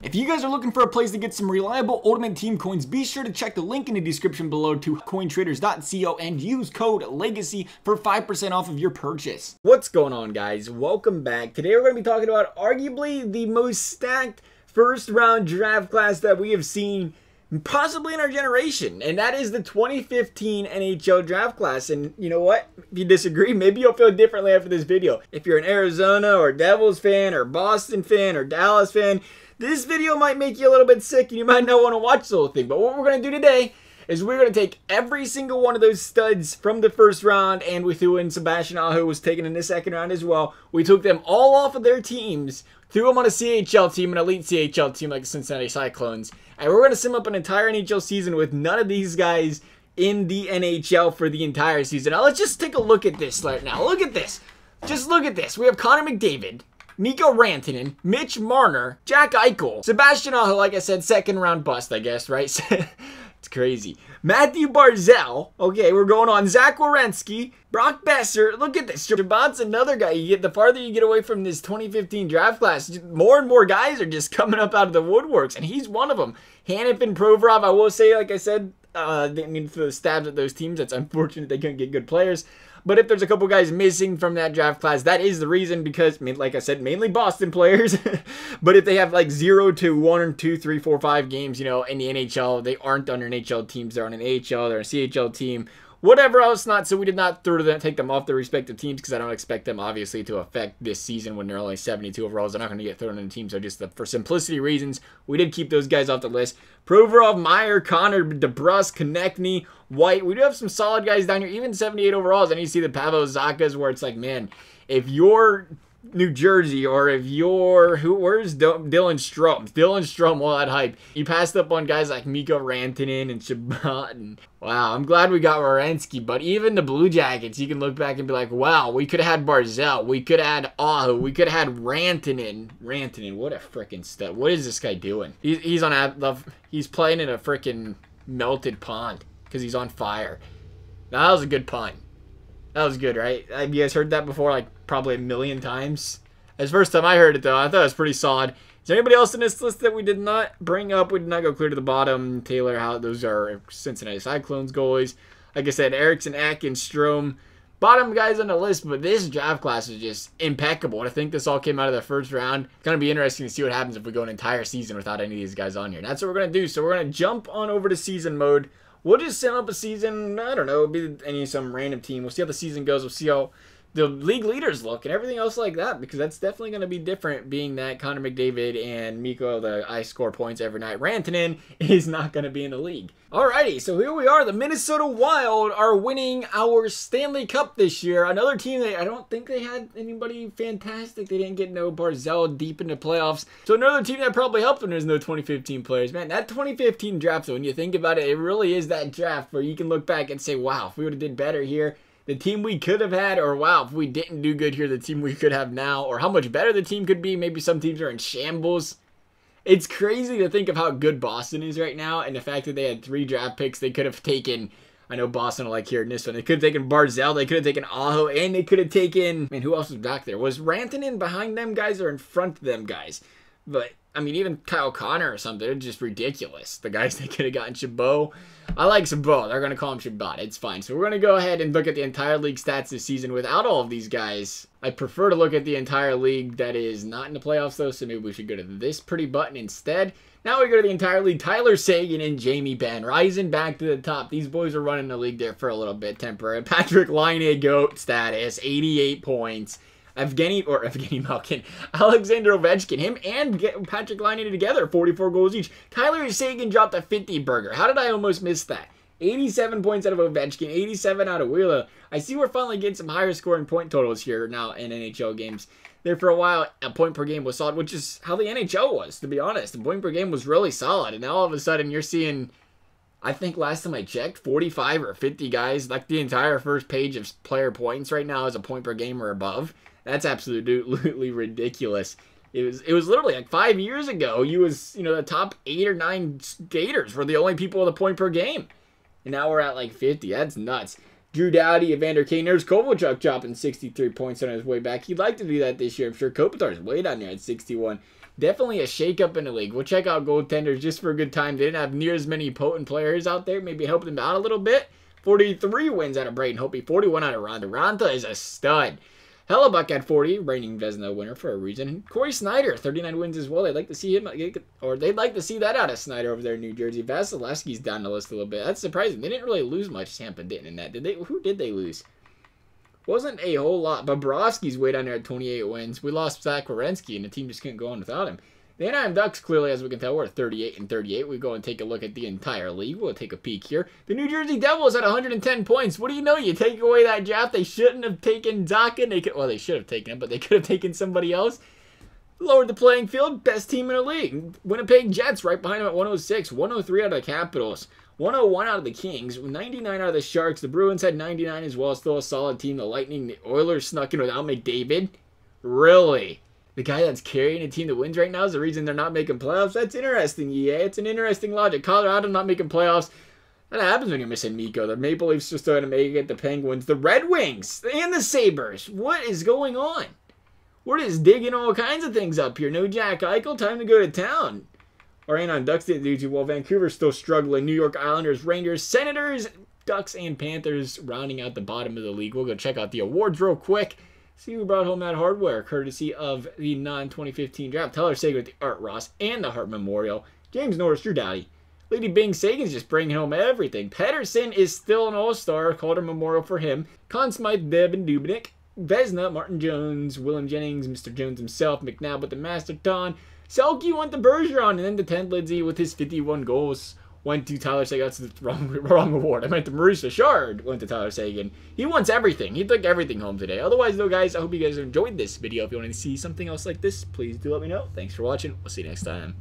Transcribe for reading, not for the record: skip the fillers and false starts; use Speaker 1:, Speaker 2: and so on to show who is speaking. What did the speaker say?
Speaker 1: If you guys are looking for a place to get some reliable Ultimate Team coins, be sure to check the link in the description below to cointraders.co and use code LEGACY for 5% off of your purchase. What's going on, guys? Welcome back. Today we're going to be talking about arguably the most stacked first round draft class that we have seen possibly in our generation, and that is the 2015 NHL draft class. And you know what? If you disagree, maybe you'll feel differently after this video. If you're an Arizona or Devils fan or Boston fan or Dallas fan, this video might make you a little bit sick and you might not want to watch the whole thing. But what we're going to do today is we're going to take every single one of those studs from the first round, and we threw in Sebastian Aho, was taken in the second round as well. We took them all off of their teams, threw them on a CHL team, an elite CHL team like the Cincinnati Cyclones, and we're going to sim up an entire NHL season with none of these guys in the NHL for the entire season. Now let's just take a look at this right now. Look at this. Just look at this. We have Connor Mcdavid, Mikko Rantanen, Mitch Marner, Jack Eichel, Sebastian Aho, like I said, second round bust, I guess, right? It's crazy. Matthew Barzal. Okay, we're going on. Zach Werenski, Brock Besser. Look at this. Chabot's another guy. You get the farther you get away from this 2015 draft class, more and more guys are just coming up out of the woodworks, and he's one of them. Hanifin, Provorov. I will say, like I said, they need to throw the stabs at those teams. That's unfortunate they couldn't get good players. But if there's a couple guys missing from that draft class, that is the reason, because, like I said, mainly Boston players. But if they have like 0 to 1, 2, 3, 4, 5 games, you know, in the NHL, they aren't on their NHL teams. They're on an AHL, they're a CHL team, whatever else not. So we did not take them off their respective teams, because I don't expect them, obviously, to affect this season when they're only 72 overalls. They're not going to get thrown in the team. So just for simplicity reasons, we did keep those guys off the list. Provorov, Meyer, Connor, DeBrusque, Konechny, White. We do have some solid guys down here, even 78 overalls. And you see the Pavel Zakas, where it's like, man, if you're New Jersey, or if you're, where's Dylan Strome? Dylan Strome, well, that hype. You passed up on guys like Mikko Rantanen and Chabot, and wow, I'm glad we got Werenski. But even the Blue Jackets, you can look back and be like, wow, we could have had Barzal, we could have had Aho, we could have had Rantanen. Rantanen, what a freaking stud. What is this guy doing? He's playing in a freaking melted pond because he's on fire. Now, that was a good pun. That was good, right? Have you guys heard that before? Like, probably a million times. As first time I heard it, though, I thought it was pretty solid. Is there anybody else in this list that we did not bring up? We did not go clear to the bottom. Taylor, how those are Cincinnati Cyclones goalies. Like I said, Eriksson, Atkins, Strome. Bottom guys on the list, but this draft class is just impeccable. And I think this all came out of the first round. It's going to be interesting to see what happens if we go an entire season without any of these guys on here. And that's what we're going to do. So we're going to jump on over to season mode. We'll just set up a season, I don't know, it'll be some random team. We'll see how the season goes. We'll see how the league leaders look and everything else like that, because that's definitely going to be different, being that Connor McDavid and Mikko, the I score points every night, Rantanen is not going to be in the league. Alrighty, so here we are. The Minnesota Wild are winning our Stanley Cup this year. Another team that I don't think they had anybody fantastic. They didn't get no Barzal deep into playoffs. So another team that probably helped when there's no 2015 players. Man, that 2015 draft, though, when you think about it, it really is that draft where you can look back and say, wow, if we would have did better here, the team we could have had, or wow, if we didn't do good here, the team we could have now, or how much better the team could be. Maybe some teams are in shambles. It's crazy to think of how good Boston is right now, and the fact that they had 3 draft picks. They could have taken, I know Boston will like hearing this one, they could have taken Barzal, they could have taken Aho, and they could have taken, man, who else was back there? Was Rantanen behind them guys or in front of them guys? But, I mean, even Kyle Connor or something, they're just ridiculous. The guys they could have gotten. Chabot. I like Chabot. They're going to call him Chabot. It's fine. So we're going to go ahead and look at the entire league stats this season without all of these guys. I prefer to look at the entire league that is not in the playoffs, though, so maybe we should go to this pretty button instead. Now we go to the entire league. Tyler Seguin and Jamie Benn rising back to the top. These boys are running the league there for a little bit, temporary. Patrick Laine, GOAT status, 88 points. Evgeny Malkin, Alexander Ovechkin, him and Patrick Laine together, 44 goals each. Tyler Seguin dropped a 50 burger. How did I almost miss that? 87 points out of Ovechkin, 87 out of Wheeler. I see we're finally getting some higher scoring point totals here now in NHL games. There for a while, a point per game was solid, which is how the NHL was, to be honest. The point per game was really solid, and now all of a sudden you're seeing, I think last time I checked, 45 or 50 guys. Like the entire first page of player points right now is a point per game or above. That's absolutely ridiculous. It was literally like 5 years ago, you was, you know, the top 8 or 9 skaters were the only people with a point per game. And now we're at like 50. That's nuts. Drew Doughty, Evander Kane. There's Kovalchuk dropping 63 points on his way back. He'd like to do that this year. I'm sure Kopitar's way down there at 61. Definitely a shakeup in the league. We'll check out goaltenders just for a good time. They didn't have near as many potent players out there. Maybe help them out a little bit. 43 wins out of Braden Holtby. 41 out of Ranta. Ranta is a stud. Hellebuck had 40, reigning Vezina winner for a reason. And Corey Snyder, 39 wins as well. They'd like to see him, or they'd like to see that out of Snyder over there in New Jersey. Vasilevsky's down the list a little bit. That's surprising. They didn't really lose much. Tampa didn't in that. Did they? Who did they lose? Wasn't a whole lot. Bobrovsky's way down there at 28 wins. We lost Zach Werenski, and the team just couldn't go on without him. The Anaheim Ducks, clearly, as we can tell, we're 38 and 38. We go and take a look at the entire league. We'll take a peek here. The New Jersey Devils at 110 points. What do you know? You take away that draft. They shouldn't have taken Zacha. Well, they should have taken him, but they could have taken somebody else. Lowered the playing field. Best team in the league. Winnipeg Jets right behind them at 106. 103 out of the Capitals. 101 out of the Kings. 99 out of the Sharks. The Bruins had 99 as well. Still a solid team. The Lightning, the Oilers snuck in without McDavid. Really? The guy that's carrying a team that wins right now is the reason they're not making playoffs? That's interesting, EA. It's an interesting logic. Colorado not making playoffs. That happens when you're missing Mikko. The Maple Leafs are still going to make it. The Penguins, the Red Wings, and the Sabres. What is going on? We're just digging all kinds of things up here. No Jack Eichel. Time to go to town. Our Anaheim Ducks didn't do too well. Vancouver's still struggling. New York Islanders, Rangers, Senators, Ducks, and Panthers rounding out the bottom of the league. We'll go check out the awards real quick. See who brought home that hardware, courtesy of the non-2015 draft. Tyler Seguin with the Art Ross and the Hart Memorial. James Norris, Drew Doughty. Lady Bing Sagan's just bringing home everything. Pedersen is still an all-star. Calder Memorial for him. Conn Smythe, Devin Dubnyk. Vezina, Martin Jones, Willem Jennings, Mr. Jones himself. McNabb with the Master Ton. Selke went to Bergeron, and then the 10th Lindsay with his 51 goals. Went to Tyler Seguin. That's the wrong award. I meant to Maurice Richard. Went to Tyler Seguin. He wants everything. He took everything home today. Otherwise, though, guys, I hope you guys enjoyed this video. If you want to see something else like this, please do let me know. Thanks for watching. We'll see you next time.